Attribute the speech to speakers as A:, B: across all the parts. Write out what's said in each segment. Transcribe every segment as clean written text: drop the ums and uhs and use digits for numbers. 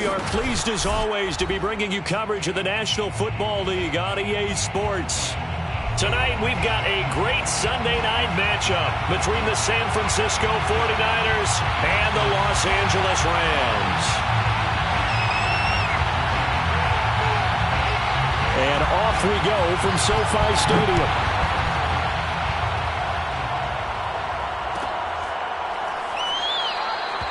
A: are pleased as always to be bringing you coverage of the National Football League on EA Sports. Tonight we've got a great Sunday night matchup between the San Francisco 49ers and the Los Angeles Rams. And off we go from SoFi Stadium.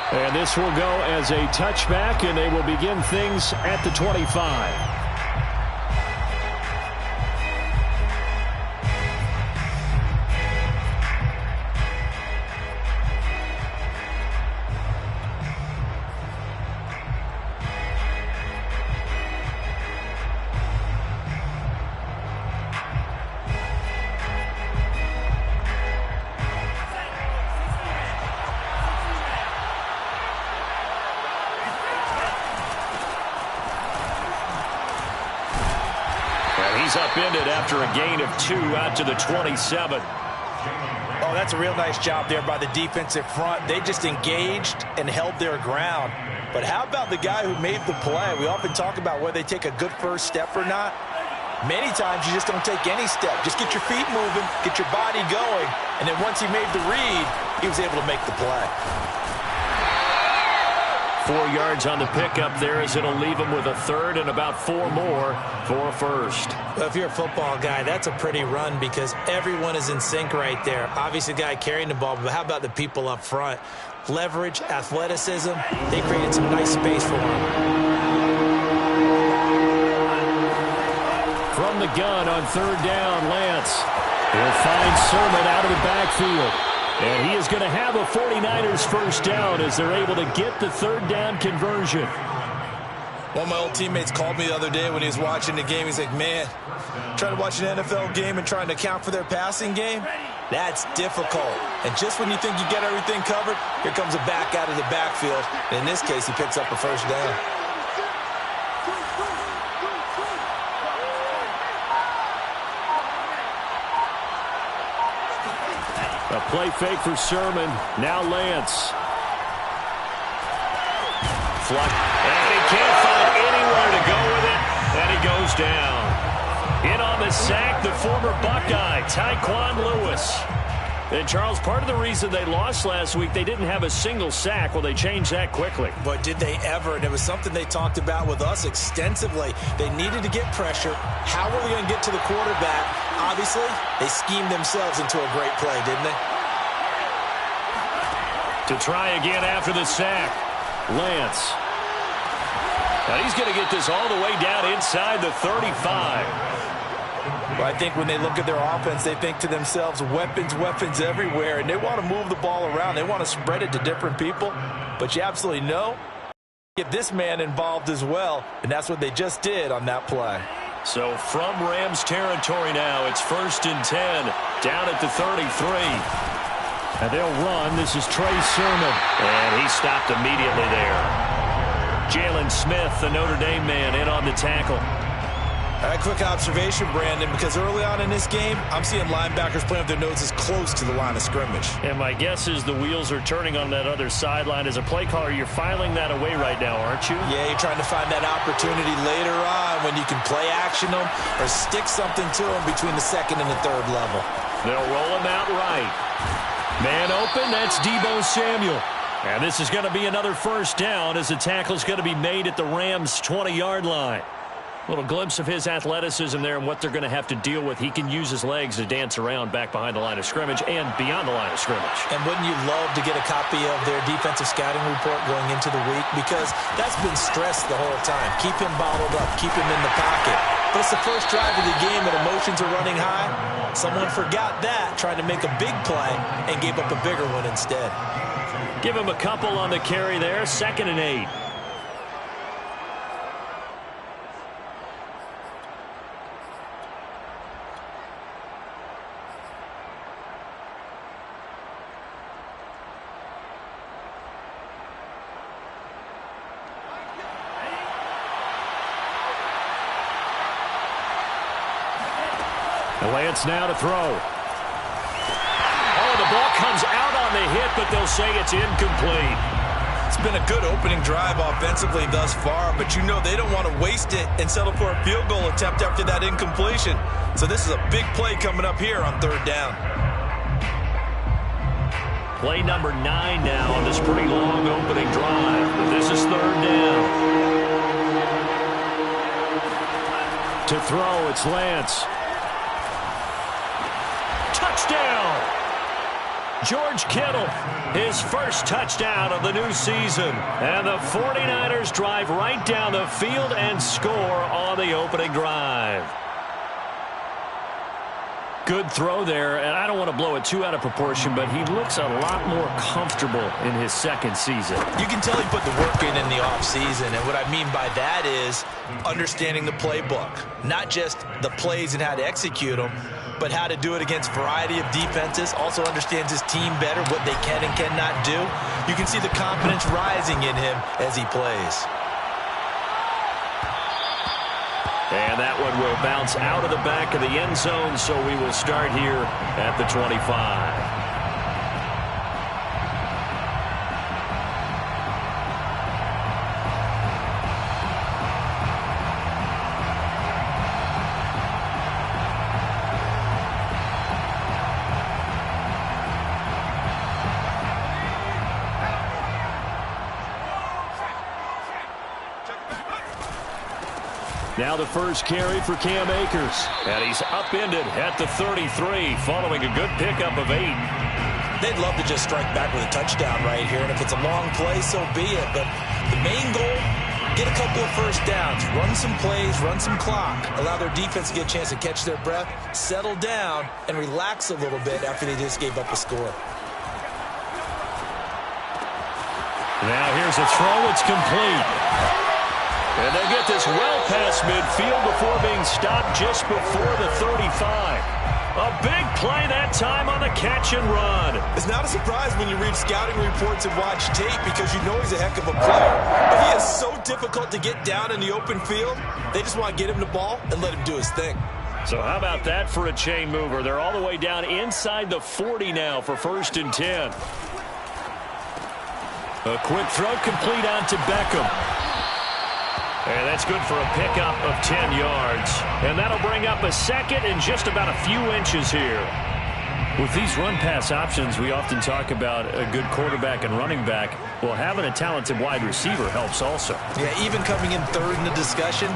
A: And this will go as a touchback, and they will begin things at the 25. He's upended after a gain of 2 out to the 27.
B: Oh, that's a real nice job there by the defensive front. They just engaged and held their ground. But how about the guy who made the play? We often talk about whether they take a good first step or not. Many times you just don't take any step. Just get your feet moving, get your body going, and then once he made the read, he was able to make the play.
A: 4 yards on the pickup there as it'll leave him with a third and about 4 more for a first.
B: Well, if you're a football guy, that's a pretty run because everyone is in sync right there. Obviously, the guy carrying the ball, but how about the people up front? Leverage, athleticism, they created some nice space for him.
A: From the gun on third down, Lance. He'll find Sermon out of the backfield. And he is going to have a 49ers first down as they're able to get the third down conversion.
B: One of my old teammates called me the other day when he was watching the game. He's like, man, trying to watch an NFL game and trying to account for their passing game, that's difficult. And just when you think you get everything covered, here comes a back out of the backfield. And in this case, he picks up a first down.
A: A play fake for Sermon. Now Lance. Flush. And he can't find anywhere to go with it. And he goes down. In on the sack, the former Buckeye, Tyquan Lewis. And, Charles, part of the reason they lost last week, they didn't have a single sack. Well, they changed that quickly.
B: But did they ever? And it was something they talked about with us extensively. They needed to get pressure. How were they going to get to the quarterback? Obviously, they schemed themselves into a great play, didn't they?
A: To try again after the sack, Lance. Now he's going to get this all the way down inside the 35.
B: Well, I think when they look at their offense, they think to themselves, weapons, weapons everywhere, and they want to move the ball around. They want to spread it to different people, but you absolutely know, get this man involved as well, and that's what they just did on that play.
A: So from Rams territory now, it's 1st and 10, down at the 33. And they'll run. This is Trey Sermon. And he stopped immediately there. Jalen Smith, the Notre Dame man, in on the tackle.
B: All right, quick observation, Brandon, because early on in this game, I'm seeing linebackers playing with their noses close to the line of scrimmage.
A: And my guess is the wheels are turning on that other sideline. As a play caller, you're filing that away right now, aren't you?
B: Yeah, you're trying to find that opportunity later on when you can play action them or stick something to them between the second and the third level.
A: They'll roll him out right. Man open, that's Deebo Samuel. And this is going to be another first down as the tackle's going to be made at the Rams' 20-yard line. A little glimpse of his athleticism there and what they're going to have to deal with. He can use his legs to dance around back behind the line of scrimmage and beyond the line of scrimmage.
B: And wouldn't you love to get a copy of their defensive scouting report going into the week? Because that's been stressed the whole time. Keep him bottled up. Keep him in the pocket. But it's the first drive of the game and emotions are running high. Someone forgot that, trying to make a big play, and gave up a bigger one instead.
A: Give him a couple on the carry there. 2nd and 8. Lance now to throw. Oh, the ball comes out on the hit, but they'll say it's incomplete.
B: It's been a good opening drive offensively thus far, but you know they don't want to waste it and settle for a field goal attempt after that incompletion. So this is a big play coming up here on 3rd down.
A: Play number 9 now on this pretty long opening drive. This is 3rd down. To throw, it's Lance. Touchdown! George Kittle, his first touchdown of the new season. And the 49ers drive right down the field and score on the opening drive. Good throw there, and I don't want to blow it too out of proportion, but he looks a lot more comfortable in his second season.
B: You can tell he put the work in the offseason, and what I mean by that is understanding the playbook. Not just the plays and how to execute them, but how to do it against a variety of defenses. Also understands his team better, what they can and cannot do. You can see the confidence rising in him as he plays.
A: And that one will bounce out of the back of the end zone, so we will start here at the 25. Now the first carry for Cam Akers. And he's upended at the 33 following a good pickup of 8.
B: They'd love to just strike back with a touchdown right here. And if it's a long play, so be it. But the main goal, get a couple of first downs. Run some plays, run some clock. Allow their defense to get a chance to catch their breath, settle down, and relax a little bit after they just gave up a score.
A: Now here's a throw. It's complete. And they get this well past midfield before being stopped just before the 35. A big play that time on the catch and run.
B: It's not a surprise when you read scouting reports and watch tape because you know he's a heck of a player. But he is so difficult to get down in the open field. They just want to get him the ball and let him do his thing.
A: So how about that for a chain mover? They're all the way down inside the 40 now for 1st and 10. A quick throw complete on to Beckham. And that's good for a pickup of 10 yards. And that'll bring up a second and just about a few inches here. With these run-pass options, we often talk about a good quarterback and running back. Well, having a talented wide receiver helps also.
B: Yeah, even coming in 3rd in the discussion,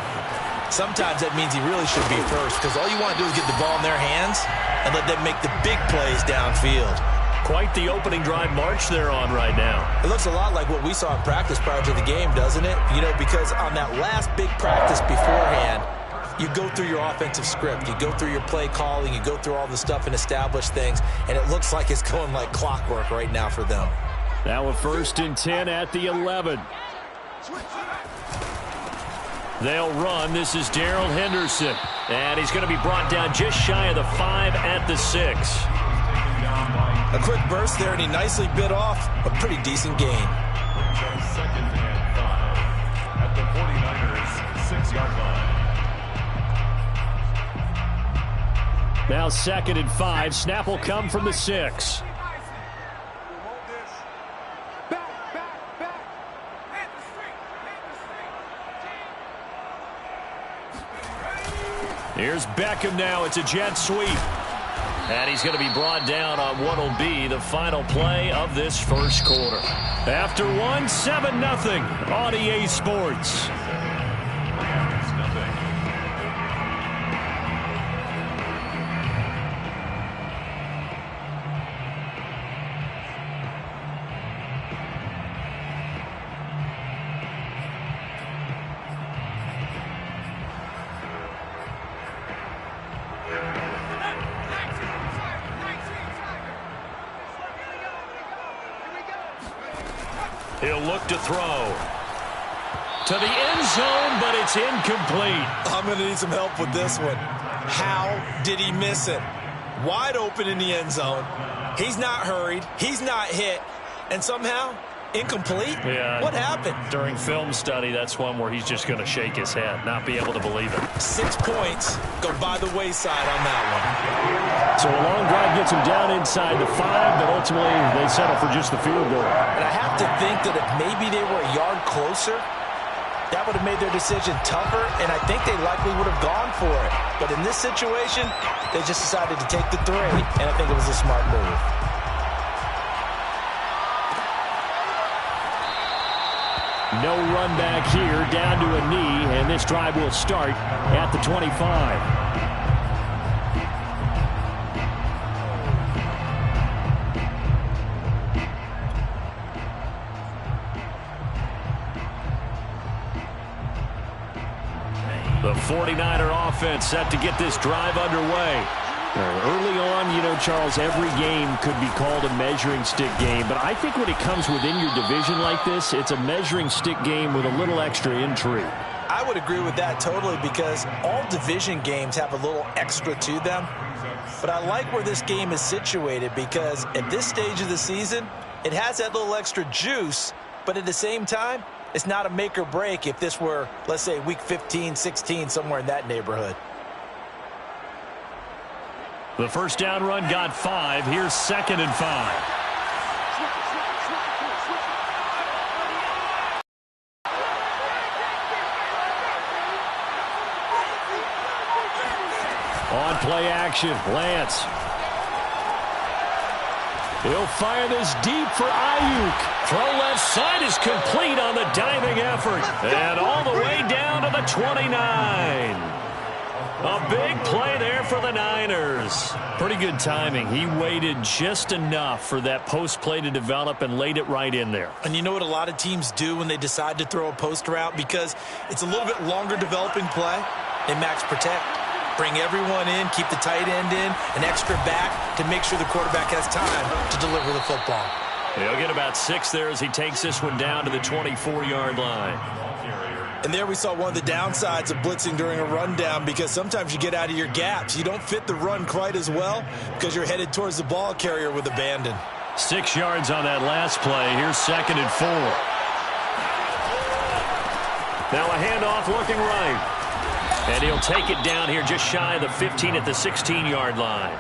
B: sometimes that means he really should be 1st because all you want to do is get the ball in their hands and let them make the big plays downfield.
A: Quite the opening drive march they're on right now.
B: It looks a lot like what we saw in practice prior to the game, doesn't it? You know, because on that last big practice beforehand, you go through your offensive script. You go through your play calling. You go through all the stuff and establish things. And it looks like it's going like clockwork right now for them.
A: Now a 1st and 10 at the 11. They'll run. This is Darrell Henderson. And he's going to be brought down just shy of the 5 at the 6.
B: A quick burst there, and he nicely bit off a pretty decent gain.
C: 2nd and 5 at the 49ers 6-yard line.
A: Now 2nd and 5. Snap will come from the 6. Here's Beckham now. It's a jet sweep. And he's going to be brought down on what will be the final play of this first quarter. After 1, 7-0 on EA Sports. He'll look to throw. To the end zone, but it's incomplete.
B: I'm going to need some help with this one. How did he miss it? Wide open in the end zone. He's not hurried. He's not hit. And somehow, incomplete?
A: Yeah.
B: What happened?
A: During film study, that's one where he's just going to shake his head, not be able to believe it.
B: 6 points go by the wayside on that one.
A: So a long drive gets them down inside the 5, but ultimately they settle for just the field goal.
B: And I have to think that if maybe they were a yard closer, that would have made their decision tougher, and I think they likely would have gone for it. But in this situation, they just decided to take the 3, and I think it was a smart move.
A: No run back here, down to a knee, and this drive will start at the 25. The 49er offense set to get this drive underway. Early on, you know, Charles, every game could be called a measuring stick game, but I think when it comes within your division like this, it's a measuring stick game with a little extra intrigue.
B: I would agree with that totally, because all division games have a little extra to them. But I like where this game is situated, because at this stage of the season, it has that little extra juice, but at the same time, it's not a make or break if this were, let's say, week 15, 16, somewhere in that neighborhood.
A: The first down run got 5. Here's 2nd and 5. On play action, Lance. He'll fire this deep for Ayuk. Throw left side is complete on the diving effort. And all the way down to the 29. A big play there for the Niners. Pretty good timing. He waited just enough for that post play to develop and laid it right in there.
B: And you know what a lot of teams do when they decide to throw a post route? Because it's a little bit longer developing play. They max protect. Bring everyone in, keep the tight end in, an extra back to make sure the quarterback has time to deliver the football.
A: He'll get about 6 there as he takes this one down to the 24-yard line.
B: And there we saw one of the downsides of blitzing during a rundown, because sometimes you get out of your gaps. You don't fit the run quite as well because you're headed towards the ball carrier with abandon.
A: 6 yards on that last play. Here's 2nd and 4. Now a handoff looking right. And he'll take it down here just shy of the 15 at the 16-yard line.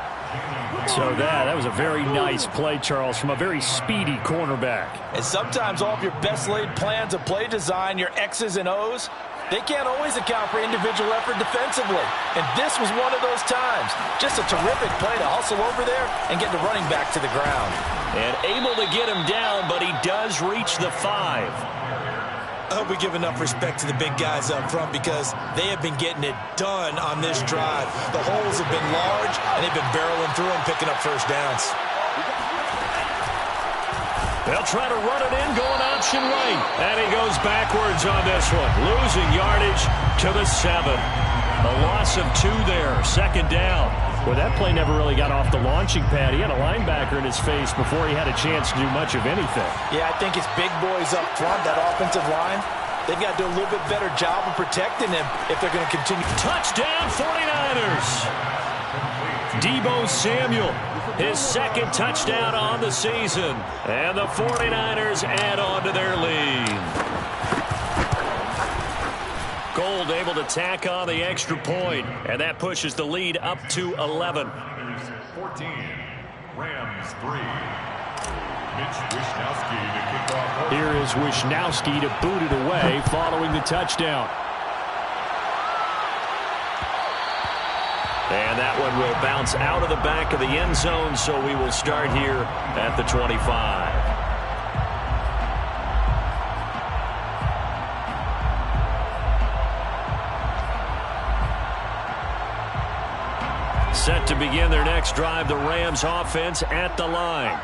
A: So that was a very nice play, Charles, from a very speedy cornerback.
B: And sometimes all of your best laid plans of play design, your X's and O's, they can't always account for individual effort defensively. And this was one of those times. Just a terrific play to hustle over there and get the running back to the ground.
A: And able to get him down, but he does reach the 5.
B: I hope we give enough respect to the big guys up front, because they have been getting it done on this drive. The holes have been large, and they've been barreling through them, picking up first downs.
A: They'll try to run it in, going option right. And he goes backwards on this one, losing yardage to the 7. A loss of 2 there, 2nd down. Well, that play never really got off the launching pad. He had a linebacker in his face before he had a chance to do much of anything.
B: Yeah, I think it's big boys up front, that offensive line. They've got to do a little bit better job of protecting him if they're going to continue.
A: Touchdown, 49ers. Deebo Samuel, his 2nd touchdown on the season. And the 49ers add on to their lead. Gold able to tack on the extra point, and that pushes the lead up to 11.
C: 14, Rams 3. Mitch Wishnowsky to kick off.
A: Here is Wishnowsky to boot it away following the touchdown. And that one will bounce out of the back of the end zone, so we will start here at the 25. Set to begin their next drive, the Rams offense at the line.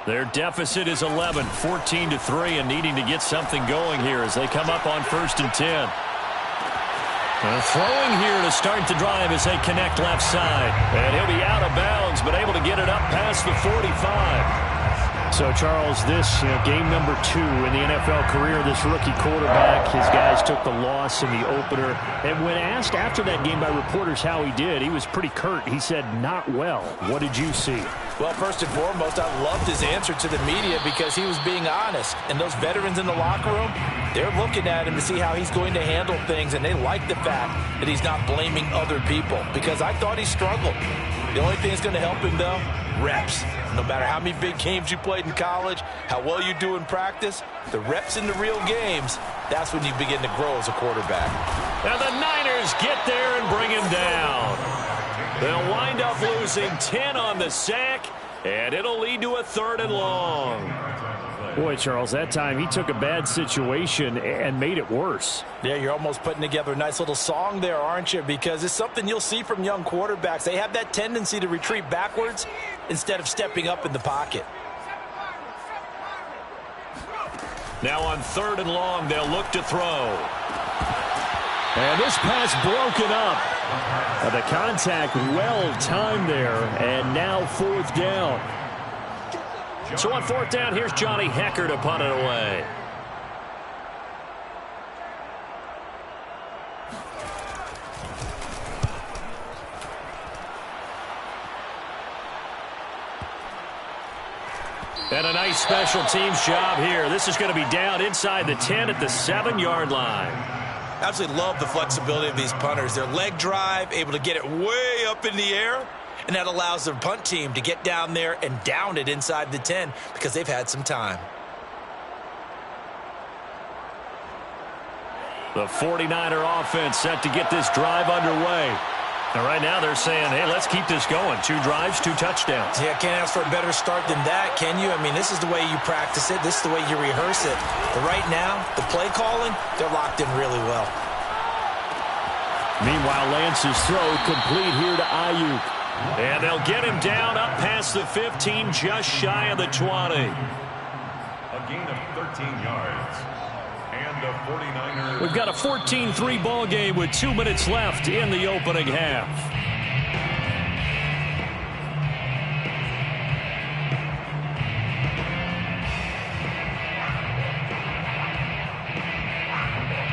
A: Their deficit is 11, 14-3, and needing to get something going here as they come up on 1st and 10. Throwing here to start the drive as they connect left side. And he'll be out of bounds, but able to get it up past the 45. So, Charles, this game number 2 in the NFL career, this rookie quarterback, his guys took the loss in the opener. And when asked after that game by reporters how he did, he was pretty curt. He said, not well. What did you see?
B: Well, first and foremost, I loved his answer to the media because he was being honest. And those veterans in the locker room, they're looking at him to see how he's going to handle things, and they like the fact that he's not blaming other people, because I thought he struggled. The only thing that's going to help him, though, reps. No matter how many big games you played in college, how well you do in practice, the reps in the real games, that's when you begin to grow as a quarterback.
A: And the Niners get there and bring him down. They'll wind up losing 10 on the sack, and it'll lead to a 3rd and long.
D: Boy, Charles, that time he took a bad situation and made it worse.
B: Yeah, you're almost putting together a nice little song there, aren't you? Because it's something you'll see from young quarterbacks. They have that tendency to retreat backwards instead of stepping up in the pocket.
A: Now on 3rd and long, they'll look to throw. And this pass broken up. The contact well timed there, and now 4th down. So on 4th down, here's Johnny Hecker to punt it away. And a nice special teams job here. This is going to be down inside the 10 at the 7-yard line.
B: Absolutely love the flexibility of these punters. Their leg drive, able to get it way up in the air, and that allows the punt team to get down there and down it inside the 10 because they've had some time.
A: The 49er offense set to get this drive underway. And right now they're saying, hey, let's keep this going. 2 drives, 2 touchdowns.
B: Yeah, can't ask for a better start than that, can you? I mean, this is the way you practice it. This is the way you rehearse it. But right now, the play calling, they're locked in really well.
D: Meanwhile, Lance's throw complete here to Ayuk.
A: And they'll get him down up past the 15, just shy of the 20.
C: A gain of 13 yards. And the 49ers.
A: We've got a 14-3 ball game with 2 minutes left in the opening half.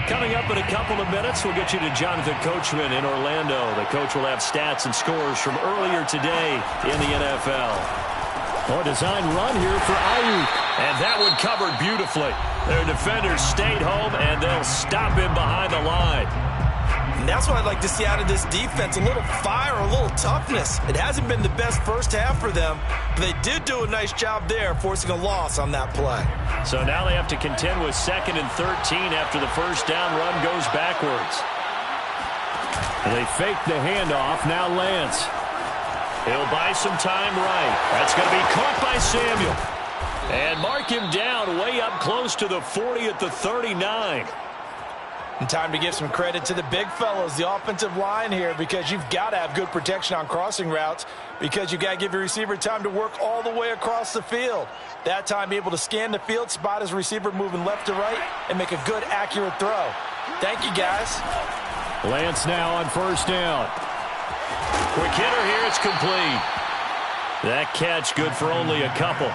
A: Coming up in a couple of minutes, we'll get you to Jonathan Coachman in Orlando. The coach will have stats and scores from earlier today in the NFL.
D: Oh, design run here for Ayuk.
A: And that one covered beautifully. Their defenders stayed home, and they'll stop him behind the line.
B: And that's what I'd like to see out of this defense, a little fire, a little toughness. It hasn't been the best first half for them, but they did do a nice job there, forcing a loss on that play.
A: So now they have to contend with 2nd and 13 after the first down run goes backwards.
D: They fake the handoff. Now Lance.
A: He'll buy some time right. That's going to be caught by Samuel. And mark him down way up close to the 40 at the 39.
B: And time to give some credit to the big fellows, the offensive line here, because you've got to have good protection on crossing routes because you've got to give your receiver time to work all the way across the field. That time, be able to scan the field, spot his receiver moving left to right, and make a good, accurate throw. Thank you, guys.
D: Lance now on 1st down.
A: Quick hitter here, it's complete. That catch good for only a couple.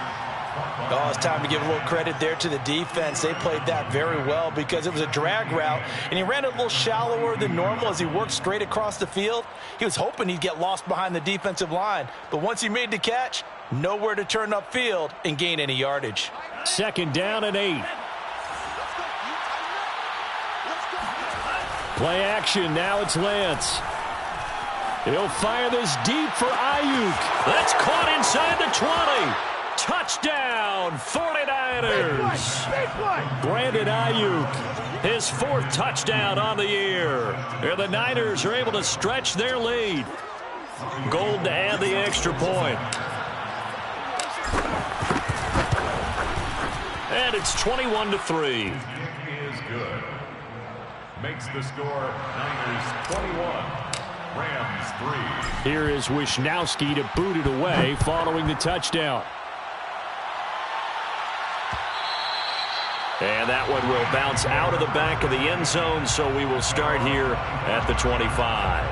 B: Oh, it's time to give a little credit there to the defense. They played that very well because it was a drag route, and he ran it a little shallower than normal as he worked straight across the field. He was hoping he'd get lost behind the defensive line, but once he made the catch, nowhere to turn upfield and gain any yardage.
D: 2nd down and 8. Play action. Now it's Lance. He'll fire this deep for Ayuk.
A: That's caught inside the 20. Touchdown, 49ers.
D: Brandon Ayuk.
A: His 4th touchdown on the year. And the Niners are able to stretch their lead. Gold to add the extra point. And it's 21-3.
C: Is good. Makes the score Niners 21. Rams 3.
D: Here is Wishnowski to boot it away following the touchdown.
A: And that one will bounce out of the back of the end zone, so we will start here at the 25.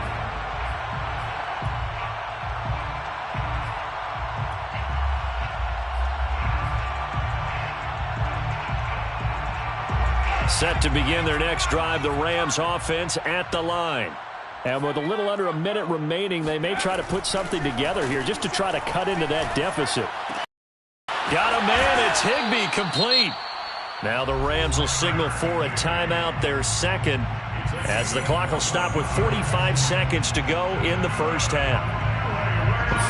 A: Set to begin their next drive, the Rams offense at the line.
D: And with a little under a minute remaining, they may try to put something together here just to try to cut into that deficit.
A: Got a man, it's Higbee, complete. Now the Rams will signal for a timeout, their 2nd, as the clock will stop with 45 seconds to go in the first half.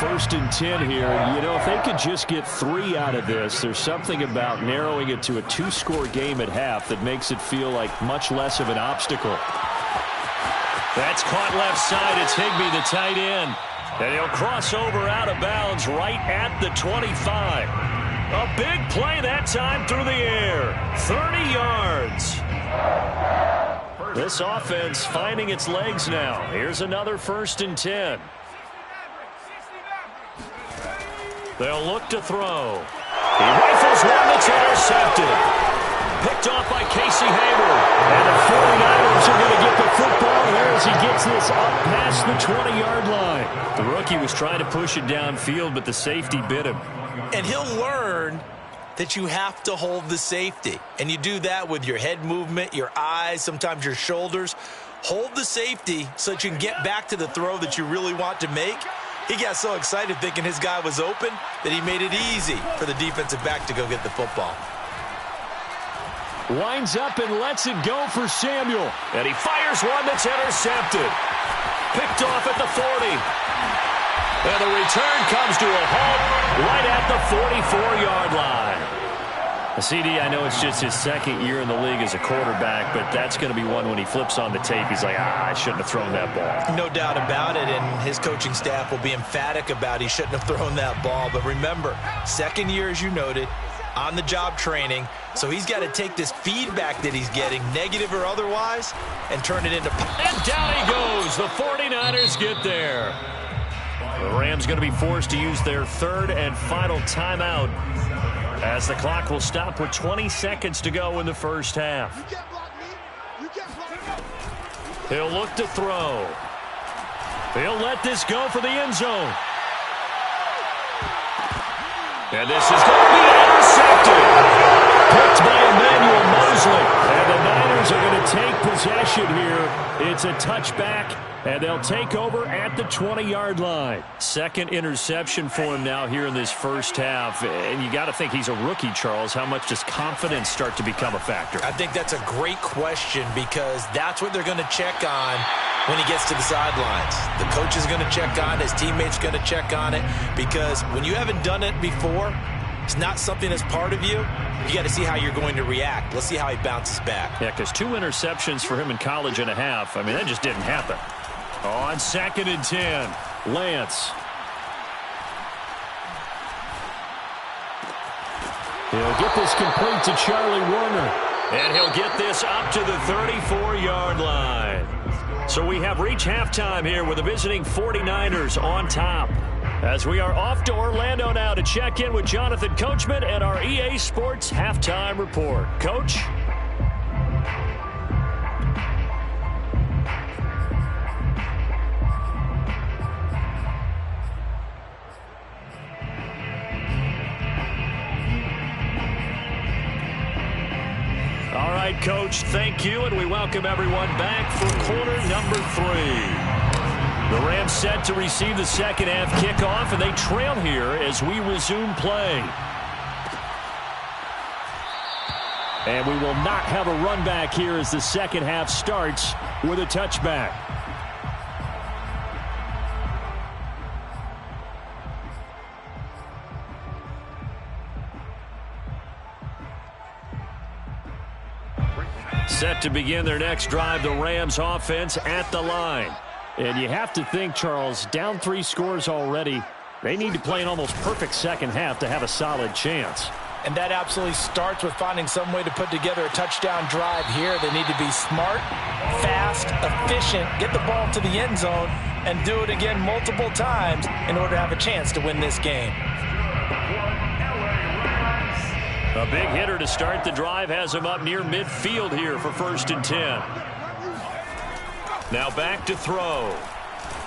D: 1st and 10 here. You know, if they could just get 3 out of this, there's something about narrowing it to a 2-score game at half that makes it feel like much less of an obstacle.
A: That's caught left side. It's Higbee, the tight end. And he'll cross over out of bounds right at the 25. A big play that time through the air. 30 yards. This offense finding its legs now. Here's another 1st and 10. They'll look to throw. He rifles one that's intercepted. Picked off by Casey Hayward. And the 49ers are going to get the football here as he gets this up past the 20-yard line. The rookie was trying to push it downfield, but the safety bit him.
B: And he'll learn that you have to hold the safety. And you do that with your head movement, your eyes, sometimes your shoulders. Hold the safety so that you can get back to the throw that you really want to make. He got so excited thinking his guy was open that he made it easy for the defensive back to go get the football.
D: Winds up and lets it go for Samuel.
A: And he fires one that's intercepted. Picked off at the 40. And the return comes to a halt right at the 44-yard line. CD, I know it's just his 2nd year in the league as a quarterback, but that's going to be one when he flips on the tape. He's like, I shouldn't have thrown that ball.
B: No doubt about it, and his coaching staff will be emphatic about he shouldn't have thrown that ball. But remember, 2nd year, as you noted, on-the-job training, so he's got to take this feedback that he's getting, negative or otherwise, and turn it into...
A: And down he goes. The 49ers get there. The Rams going to be forced to use their 3rd and final timeout as the clock will stop with 20 seconds to go in the first half. He'll look to throw. He'll let this go for the end zone. And this is going to be intercepted. Picked by Emmanuel Mosley. And the Niners are going to take possession here. It's a touchback, and they'll take over at the 20-yard line. 2nd interception for him now here in this first half. And you got to think he's a rookie, Charles. How much does confidence start to become a factor?
B: I think that's a great question because that's what they're going to check on when he gets to the sidelines. The coach is going to check on it. His teammates going to check on it because when you haven't done it before, it's not something that's part of you. You got to see how you're going to react. Let's see how he bounces back.
A: Yeah, because 2 interceptions for him in college and a half. I mean, that just didn't happen. On 2nd and 10, Lance.
D: He'll get this complete to Charlie Warner.
A: And he'll get this up to the 34-yard line. So we have reached halftime here with the visiting 49ers on top. As we are off to Orlando now to check in with Jonathan Coachman and our EA Sports Halftime Report. Coach? All right, Coach, thank you, and we welcome everyone back for quarter number 3. The Rams set to receive the second half kickoff, and they trail here as we resume play. And we will not have a run back here as the second half starts with a touchback. Set to begin their next drive, the Rams offense at the line.
D: And you have to think, Charles, down 3 scores already. They need to play an almost perfect second half to have a solid chance.
B: And that absolutely starts with finding some way to put together a touchdown drive here. They need to be smart, fast, efficient, get the ball to the end zone, and do it again multiple times in order to have a chance to win this game.
A: A big hitter to start the drive has him up near midfield here for 1st and 10. Now back to throw.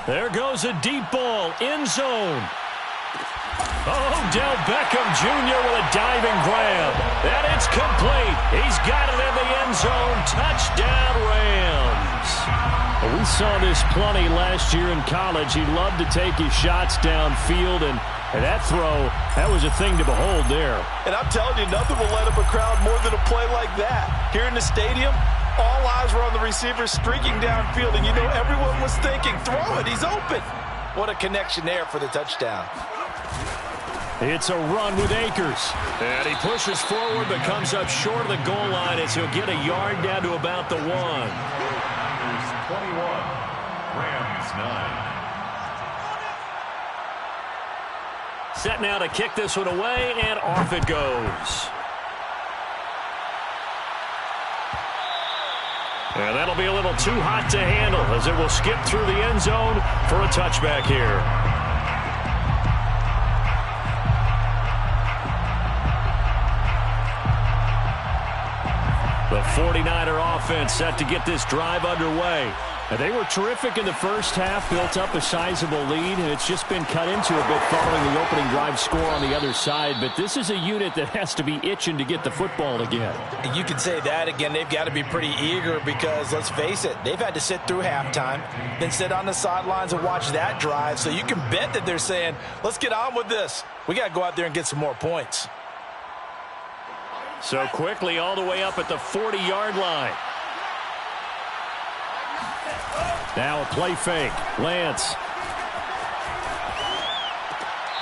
A: There goes a deep ball, end zone. Odell Beckham Jr. with a diving grab. And it's complete. He's got it in the end zone. Touchdown, Rams.
D: Well, we saw this plenty last year in college. He loved to take his shots downfield, and that throw, that was a thing to behold there.
B: And I'm telling you, nothing will let up a crowd more than a play like that. Here in the stadium, all eyes were on the receiver streaking downfield, and you know everyone was thinking, throw it, he's open. What a connection there for the touchdown.
A: It's a run with Akers. And he pushes forward but comes up short of the goal line as he'll get a yard down to about the 1.
C: Niners 21, Rams 9.
A: Set now to kick this one away, and off it goes. And that'll be a little too hot to handle as it will skip through the end zone for a touchback here. The 49er offense set to get this drive underway. And they were terrific in the first half, built up a sizable lead, and it's just been cut into a bit following the opening drive score on the other side. But this is a unit that has to be itching to get the football again.
B: You can say that again. They've got to be pretty eager because, let's face it, they've had to sit through halftime, then sit on the sidelines and watch that drive. So you can bet that they're saying, let's get on with this. We got to go out there and get some more points.
A: So quickly all the way up at the 40-yard line. Now a play fake. Lance.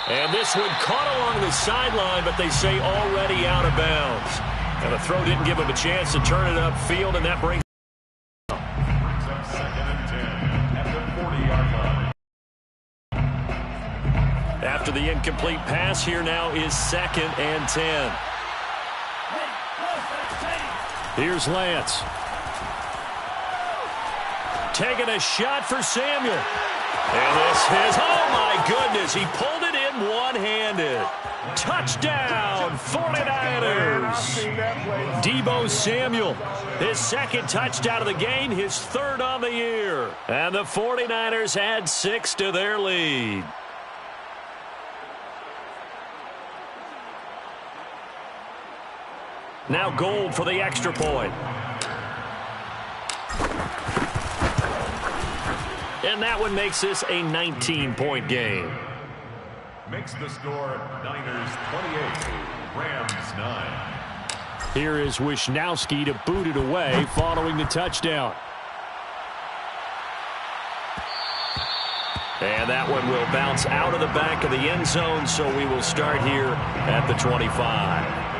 A: And this one caught along the sideline, but they say already out of bounds. And the throw didn't give him a chance to turn it upfield, and that brings
C: Up 2nd and 10 at the 40-yard line.
A: after the incomplete pass. Here now is 2nd and 10. Here's Lance. Taking a shot for Samuel. And this is, oh my goodness, he pulled it in one-handed. Touchdown, 49ers. Deebo Samuel, his 2nd touchdown of the game, his 3rd on the year. And the 49ers add 6 to their lead. Now Gold for the extra point. And that one makes this a 19-point game.
C: Makes the score Niners 28, Rams 9.
A: Here is Wishnowski to boot it away following the touchdown. And that one will bounce out of the back of the end zone, so we will start here at the 25.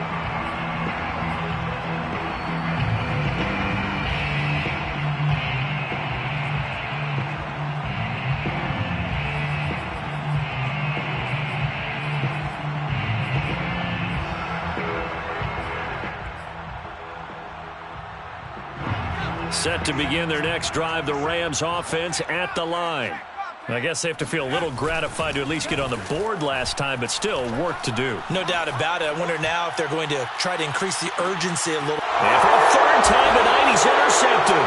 A: Set to begin their next drive, the Rams offense at the line. I guess they have to feel a little gratified to at least get on the board last time, but still work to do.
B: No doubt about it. I wonder now if they're going to try to increase the urgency a little.
A: And for the 3rd time tonight, he's intercepted.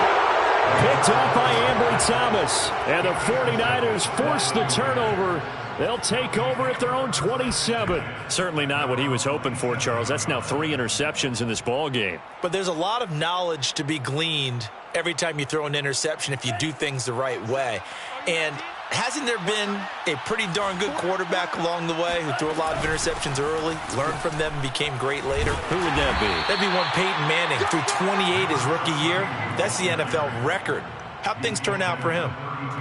A: Picked up by Ambry Thomas. And the 49ers force the turnover. They'll take over at their own 27. Certainly not what he was hoping for, Charles. That's now 3 interceptions in this ball game.
B: But there's a lot of knowledge to be gleaned every time you throw an interception if you do things the right way. And hasn't there been a pretty darn good quarterback along the way who threw a lot of interceptions early, learned from them, and became great later?
A: Who would that be?
B: That'd be one Peyton Manning. Threw 28 his rookie year. That's the NFL record. How'd things turn out for him?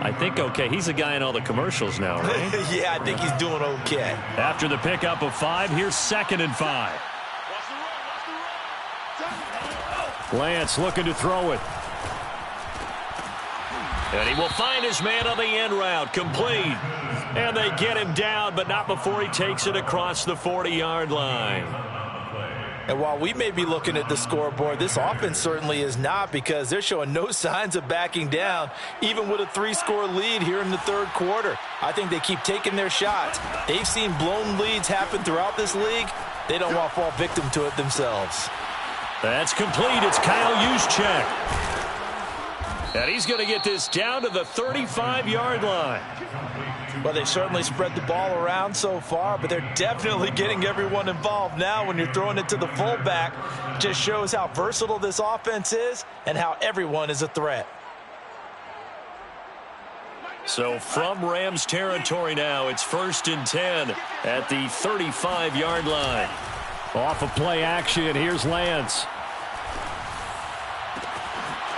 A: I think okay. He's the guy in all the commercials now, right?
B: Yeah, I think he's doing okay.
A: After the pickup of 5, here's 2nd and 5. Lance looking to throw it. And he will find his man on the end route, complete. And they get him down, but not before he takes it across the 40-yard line.
B: And while we may be looking at the scoreboard, this offense certainly is not, because they're showing no signs of backing down, even with a 3-score lead here in the 3rd quarter. I think they keep taking their shots. They've seen blown leads happen throughout this league. They don't want to fall victim to it themselves.
A: That's complete. It's Kyle Juszczyk. And he's going to get this down to the 35-yard line.
B: Well, they certainly spread the ball around so far, but they're definitely getting everyone involved now when you're throwing it to the fullback. Just shows how versatile this offense is and how everyone is a threat.
A: So from Rams territory now, it's 1st and 10 at the 35-yard line. Off of play action, here's Lance.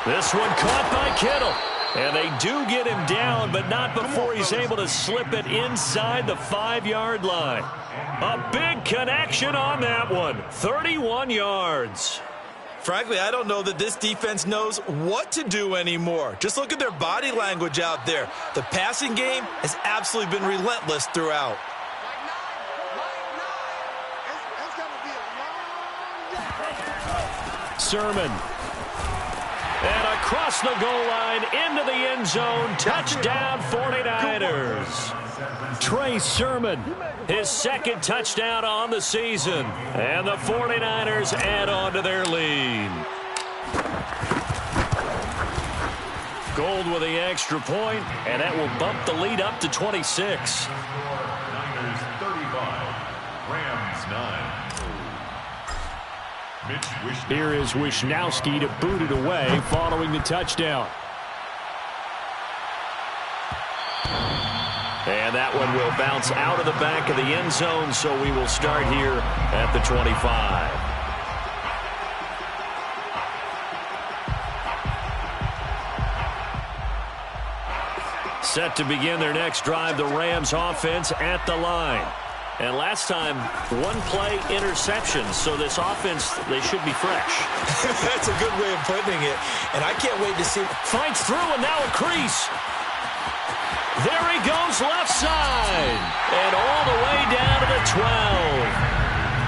A: This one caught by Kittle. And they do get him down, but not before he's able to slip it inside the 5-yard line. A big connection on that one. 31 yards.
B: Frankly, I don't know that this defense knows what to do anymore. Just look at their body language out there. The passing game has absolutely been relentless throughout.
A: Sermon. And across the goal line into the end zone. Touchdown 49ers. Trey Sermon, his second touchdown on the season. And the 49ers add on to their lead. Gold with the extra point, and that will bump the lead up to 26.
C: Niners 35, Rams 9.
D: Here is Wishnowski to boot it away following the touchdown.
A: And that one will bounce out of the back of the end zone, so we will start here at the 25. Set to begin their next drive, the Rams offense at the line. And last time, one-play interceptions, so this offense, they should be fresh.
B: That's a good way of putting it, and I can't wait to see.
A: Fights through, and now a crease. There he goes left side, and all the way down to the 12.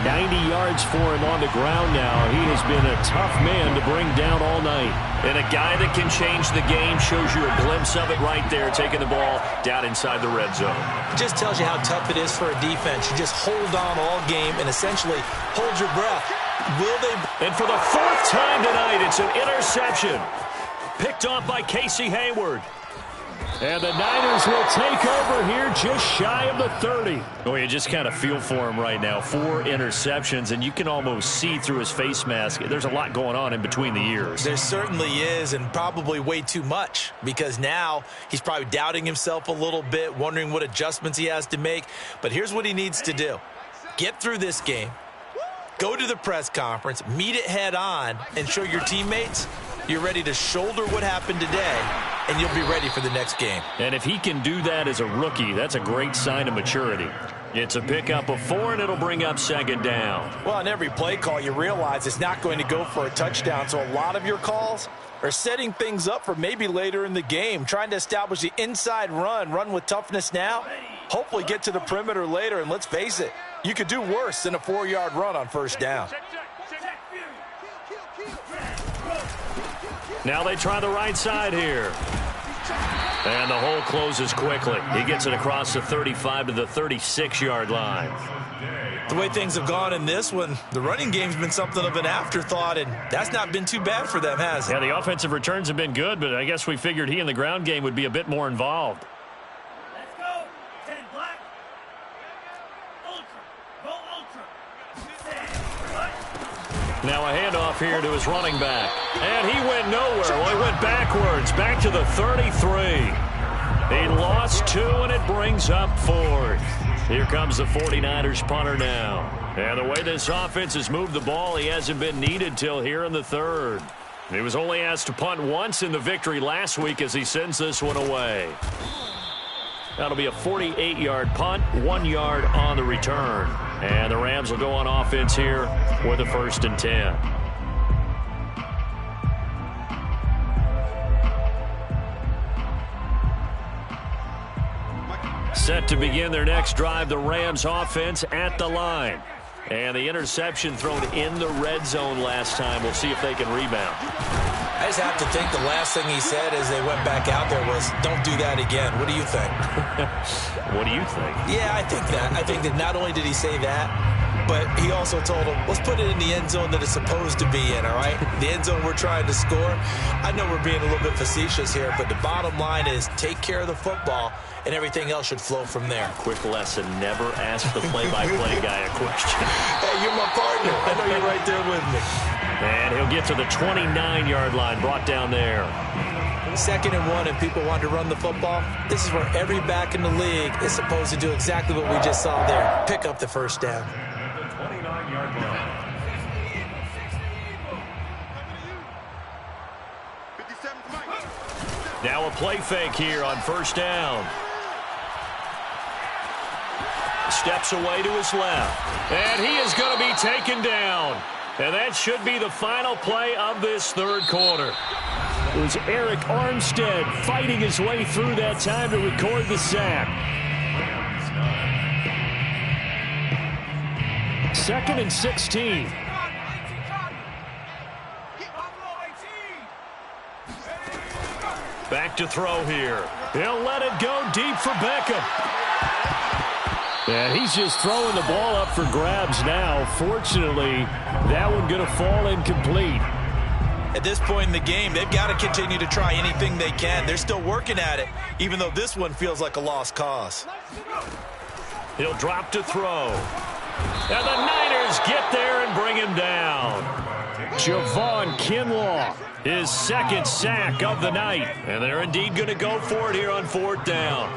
D: 90 yards for him on the ground now. He has been a tough man to bring down all night.
A: And a guy that can change the game, shows you a glimpse of it right there, taking the ball down inside the red zone.
B: It just tells you how tough it is for a defense. You just hold on all game and essentially hold your breath. Will they?
A: And for the fourth time tonight, it's an interception. Picked off by Casey Hayward.
D: And the Niners will take over here just shy of the 30.
A: Oh, you just kind of feel for him right now. 4 interceptions, and you can almost see through his face mask. There's a lot going on in between the ears.
B: There certainly is, and probably way too much, because now he's probably doubting himself a little bit, wondering what adjustments he has to make. But here's what he needs to do. Get through this game, go to the press conference, meet it head on, and show your teammates you're ready to shoulder what happened today, and you'll be ready for the next game.
A: And if he can do that as a rookie, that's a great sign of maturity. It's a pickup of 4, and it'll bring up second down.
B: Well, on every play call, you realize it's not going to go for a touchdown, so a lot of your calls are setting things up for maybe later in the game, trying to establish the inside run with toughness now, hopefully get to the perimeter later, and let's face it, you could do worse than a 4-yard run on first down.
A: Now they try the right side here. And the hole closes quickly. He gets it across the 35 to the 36-yard line.
B: The way things have gone in this one, the running game's been something of an afterthought, and that's not been too bad for them, has it?
A: Yeah, the offensive returns have been good, but I guess we figured he in the ground game would be a bit more involved.
E: Let's go. 10 black. Ultra. Go ultra.
A: Now a handoff here to his running back. And he went nowhere. Well, he went backwards, back to the 33. He lost 2, and it brings up 4th. Here comes the 49ers punter now. And the way this offense has moved the ball, he hasn't been needed till here in the 3rd. He was only asked to punt once in the victory last week as he sends this one away. That'll be a 48-yard punt, 1 yard on the return. And the Rams will go on offense here with a 1st and 10. Set to begin their next drive, the Rams offense at the line. And the interception thrown in the red zone last time. We'll see if they can rebound.
B: I just have to think the last thing he said as they went back out there was, don't do that again. What do you think?
A: What do you think?
B: Yeah, I think that. I think that not only did he say that, but he also told him, let's put it in the end zone that it's supposed to be in, all right? The end zone we're trying to score. I know we're being a little bit facetious here, but the bottom line is take care of the football, and everything else should flow from there.
A: Quick lesson, never ask the play-by-play guy a question.
B: Hey, you're my partner. I know you're right there with me.
A: And he'll get to the 29-yard line, brought down there.
B: 2nd and 1, and people want to run the football. This is where every back in the league is supposed to do exactly what we just saw there. Pick up the 1st down.
C: The 29-yard line.
E: 57 to Mike.
A: Now a play fake here on first down. Steps away to his left. And he is going to be taken down. And that should be the final play of this third quarter.
D: It was Eric Armstead fighting his way through that time to record the sack. 2nd and 16.
A: Back to throw here. He'll let it go deep for Beckham.
D: And he's just throwing the ball up for grabs now. Fortunately, that one going to fall incomplete.
B: At this point in the game, they've got to continue to try anything they can. They're still working at it, even though this one feels like a lost cause.
A: He'll drop to throw. And the Niners get there and bring him down.
D: Javon Kinlaw,
A: his second sack of the night. And they're indeed going to go for it here on 4th down.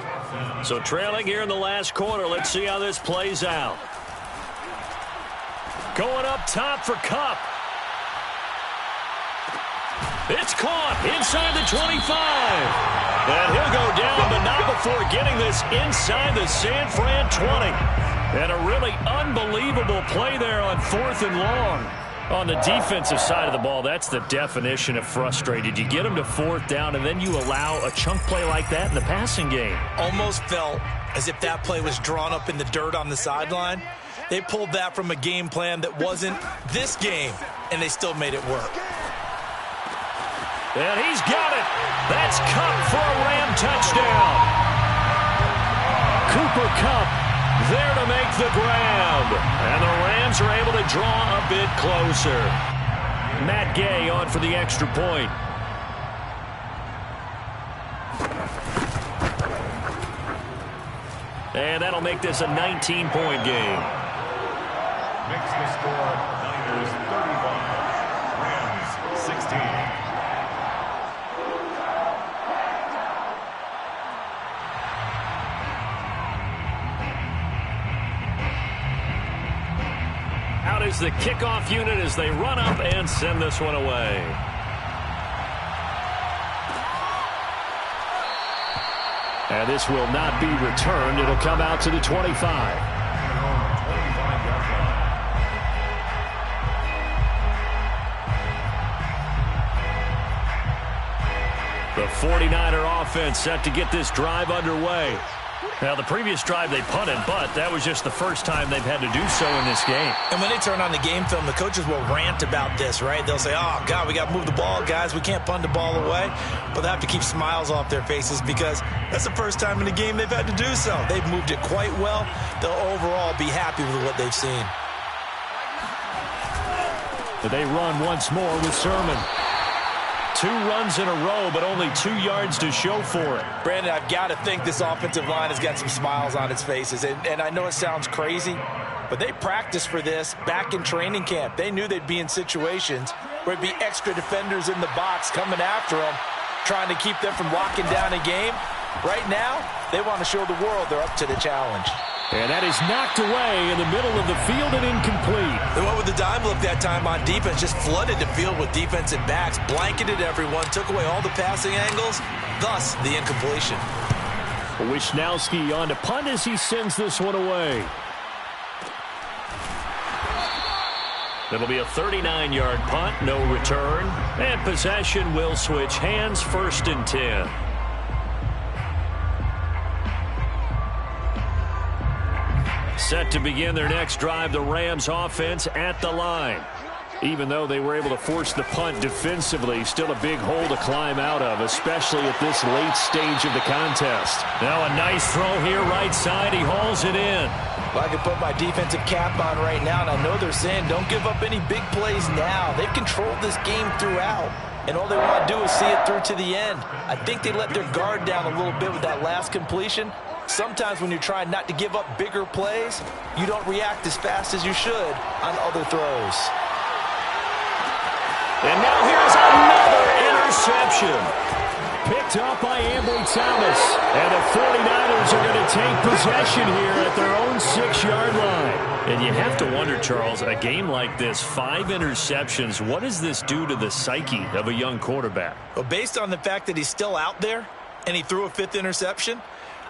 A: So trailing here in the last quarter. Let's see how this plays out. Going up top for Kupp. It's caught inside the 25. And he'll go down, but not before getting this inside the San Fran 20. And a really unbelievable play there on 4th and long. On the defensive side of the ball, that's the definition of frustrated. You get them to 4th down, and then you allow a chunk play like that in the passing game.
B: Almost felt as if that play was drawn up in the dirt on the sideline. They pulled that from a game plan that wasn't this game, and they still made it work.
A: And he's got it. That's Kupp for a Ram touchdown. Cooper Kupp there to make the grab. And the Rams are able to draw a bit closer. Matt Gay on for the extra point. And that'll make this a 19-point game.
C: Makes the score Niners 35, Rams 16.
A: Out is the kickoff unit as they run up and send this one away.
D: And this will not be returned. It'll come out to the 25.
A: The 49er offense set to get this drive underway. Now, the previous drive they punted, but that was just the first time they've had to do so in this game.
B: And when they turn on the game film, the coaches will rant about this, right? They'll say, oh, God, we got to move the ball, guys. We can't punt the ball away. But they have to keep smiles off their faces because that's the first time in the game they've had to do so. They've moved it quite well. They'll overall be happy with what they've seen.
D: But they run once more with Sermon.
A: 2 runs in a row, but only 2 yards to show for it.
B: Brandon, I've got to think this offensive line has got some smiles on its faces. And I know it sounds crazy, but they practiced for this back in training camp. They knew they'd be in situations where it'd be extra defenders in the box coming after them, trying to keep them from locking down a game. Right now, they want to show the world they're up to the challenge.
D: And that is knocked away in the middle of the field and incomplete.
B: They went with the dime look that time on defense, just flooded the field with defensive backs, blanketed everyone, took away all the passing angles, thus the incompletion.
D: Wisnowski on to punt as he sends this one away.
A: It'll be a 39-yard punt, no return, and possession will switch hands, 1st and 10. Set to begin their next drive, the Rams offense at the line. Even though they were able to force the punt defensively, still a big hole to climb out of, especially at this late stage of the contest. Now a nice throw here right side. He hauls it in.
B: Well, I can put my defensive cap on right now, and I know they're saying don't give up any big plays now. They've controlled this game throughout, and all they want to do is see it through to the end. I think they let their guard down a little bit with that last completion. Sometimes when you're trying not to give up bigger plays, you don't react as fast as you should on other throws.
A: And now here's another interception.
D: Picked up by Ambry Thomas. And the 49ers are going to take possession here at their own 6-yard line.
A: And you have to wonder, Charles, a game like this, 5 interceptions, what does this do to the psyche of a young quarterback?
B: Well, based on the fact that he's still out there and he threw a 5th interception,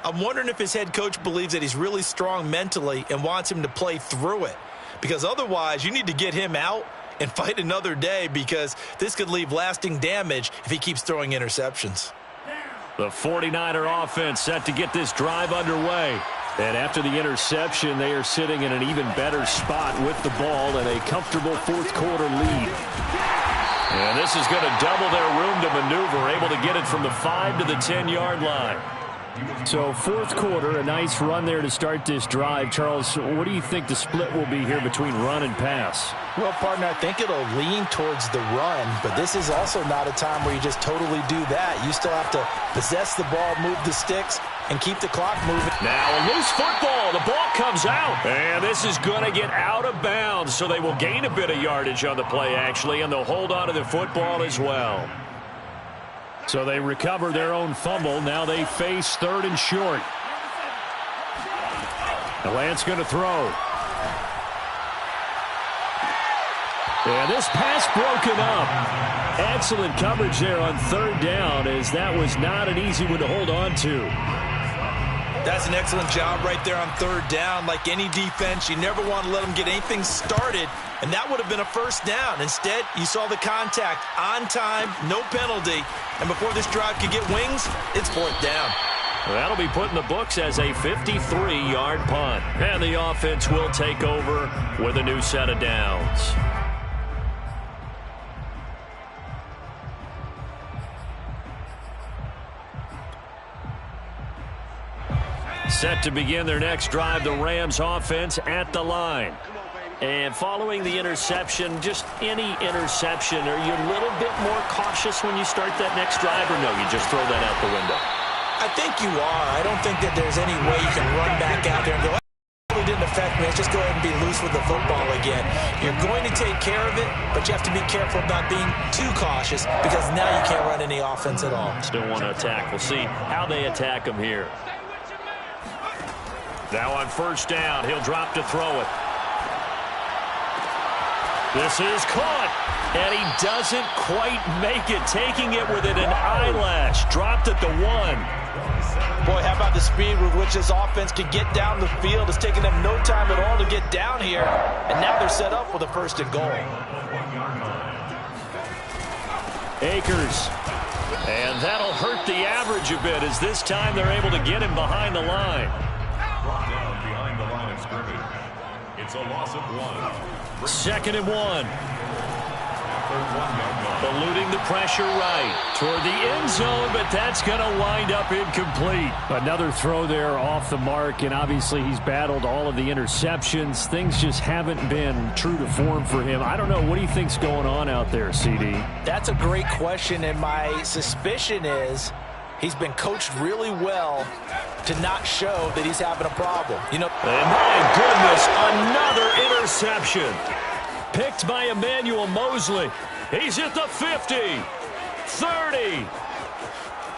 B: I'm wondering if his head coach believes that he's really strong mentally and wants him to play through it. Because otherwise, you need to get him out and fight another day, because this could leave lasting damage if he keeps throwing interceptions.
A: The 49er offense set to get this drive underway. And after the interception, they are sitting in an even better spot with the ball and a comfortable 4th quarter lead. And this is going to double their room to maneuver, able to get it from the 5 to the 10-yard line.
D: So 4th quarter, a nice run there to start this drive. Charles, what do you think the split will be here between run and pass?
B: Well, partner, I think it'll lean towards the run, but this is also not a time where you just totally do that. You still have to possess the ball, move the sticks, and keep the clock moving.
A: Now a loose football. The ball comes out. And this is going to get out of bounds, so they will gain a bit of yardage on the play, actually, and they'll hold on to the football as well.
D: So they recover their own fumble. Now they face 3rd and short. Lance going to throw. And this pass broken up. Excellent coverage there on 3rd down, as that was not an easy one to hold on to.
B: That's an excellent job right there on 3rd down. Like any defense, you never want to let them get anything started, and that would have been a 1st down. Instead, you saw the contact on time, no penalty, and before this drive could get wings, it's 4th down.
A: That'll be put in the books as a 53-yard punt. And the offense will take over with a new set of downs. Set to begin their next drive, the Rams offense at the line. And following the interception, just any interception, are you a little bit more cautious when you start that next drive, or no, you just throw that out the window?
B: I think you are. I don't think that there's any way you can run back out there and go, it really didn't affect me. Let's just go ahead and be loose with the football again. You're going to take care of it, but you have to be careful about being too cautious, because now you can't run any offense at all.
A: Still want to attack. We'll see how they attack them here. Now on 1st down, he'll drop to throw it. This is caught, and he doesn't quite make it, taking it within an eyelash. Dropped at the 1.
B: Boy, how about the speed with which this offense can get down the field? It's taken them no time at all to get down here, and now they're set up with a 1st and goal.
D: Akers.
A: And that'll hurt the average a bit, as this time they're able to get him behind the line.
C: Brought down behind the line of scrimmage. It's a loss of 1.
A: 2nd and 1.
C: After 1 yard line.
A: Eluding the pressure right toward the end zone, but that's going to wind up incomplete.
D: Another throw there off the mark, and obviously he's battled all of the interceptions. Things just haven't been true to form for him. I don't know. What do you think's going on out there, CD?
B: That's a great question, and my suspicion is he's been coached really well to not show that he's having a problem. You know,
A: and my goodness, another interception. Picked by Emmanuel Mosley. He's at the 50, 30,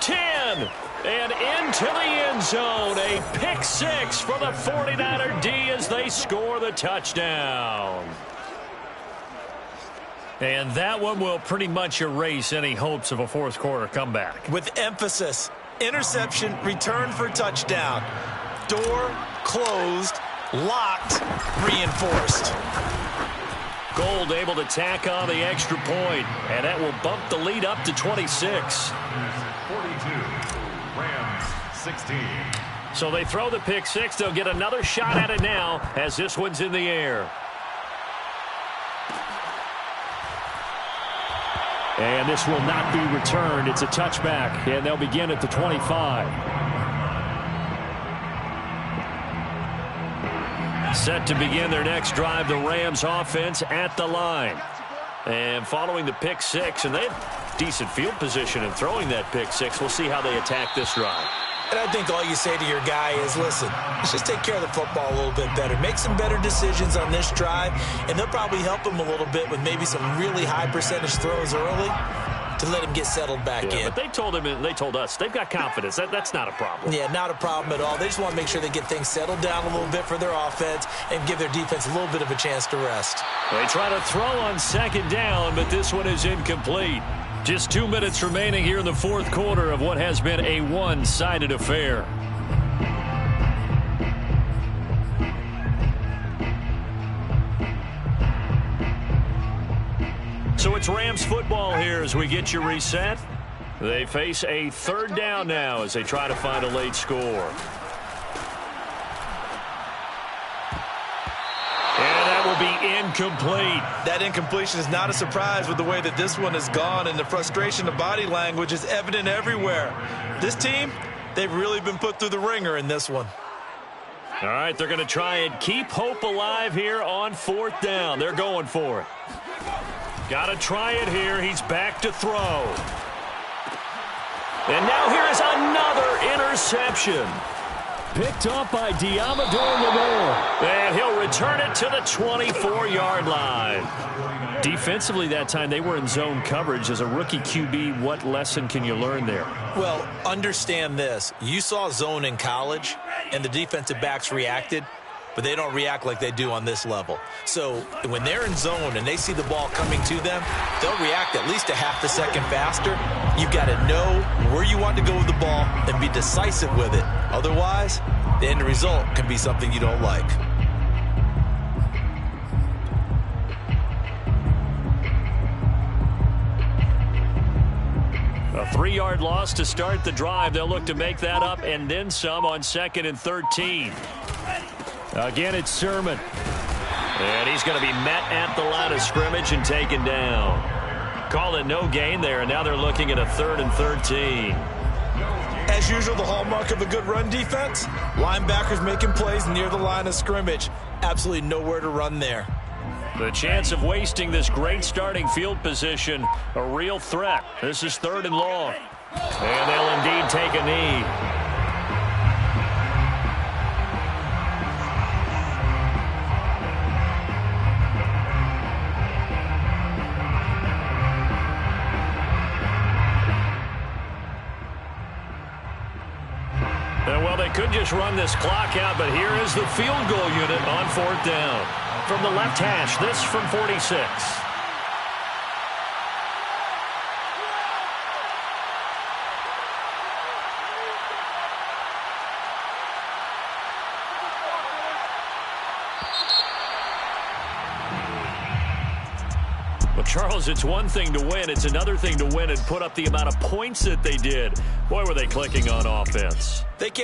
A: 10, and into the end zone. A pick 6 for the 49er D as they score the touchdown. And that one will pretty much erase any hopes of a 4th quarter comeback.
B: With emphasis, interception, return for touchdown. Door closed, locked, reinforced.
A: Gold able to tack on the extra point, and that will bump the lead up to 26.
C: 42, Rams 16.
A: So they throw the pick 6. They'll get another shot at it now as this one's in the air.
D: And this will not be returned. It's a touchback, and they'll begin at the 25.
A: Set to begin their next drive, the Rams offense at the line. And following the pick 6, and they have decent field position in throwing that pick 6. We'll see how they attack this drive.
B: And I think all you say to your guy is, listen, let's just take care of the football a little bit better. Make some better decisions on this drive, and they'll probably help him a little bit with maybe some really high percentage throws early. to let him get settled back in.
A: But they told us they've got confidence. That's not a problem.
B: Yeah, not a problem at all. They just want to make sure they get things settled down a little bit for their offense and give their defense a little bit of a chance to rest.
A: They try to throw on second down, but this one is incomplete. Just 2 minutes remaining here in the fourth quarter of what has been a one-sided affair. So it's Rams football here as we get you reset. They face a third down now as they try to find a late score. And that will be incomplete.
B: That incompletion is not a surprise with the way that this one has gone, and the frustration of body language is evident everywhere. This team, they've really been put through the ringer in this one.
A: All right, they're going to try and keep hope alive here on fourth down. They're going for it. Got to try it here. He's back to throw. And now here is another interception.
D: Picked up by Diamador Lenore.
A: And he'll return it to the 24-yard line. Defensively that time, they were in zone coverage. As a rookie QB, what lesson can you learn there?
B: Well, understand this. You saw zone in college, and the defensive backs reacted, but they don't react like they do on this level. So when they're in zone and they see the ball coming to them, they'll react at least a half a second faster. You've got to know where you want to go with the ball and be decisive with it. Otherwise, the end result can be something you don't like.
A: A 3-yard loss to start the drive. They'll look to make that up and then some on 2nd and 13. Again, it's Sermon. And he's going to be met at the line of scrimmage and taken down. Call it no gain there, and now they're looking at a 3rd and 13.
B: As usual, the hallmark of a good run defense, linebackers making plays near the line of scrimmage. Absolutely nowhere to run there.
A: The chance of wasting this great starting field position, a real threat. This is 3rd and long. And they'll indeed take a knee. Well, they could just run this clock out, but here is the field goal unit on 4th down. From the left hash, this from 46. Well, Charles, it's one thing to win. It's another thing to win and put up the amount of points that they did. Boy, were they clicking on offense.
B: They can't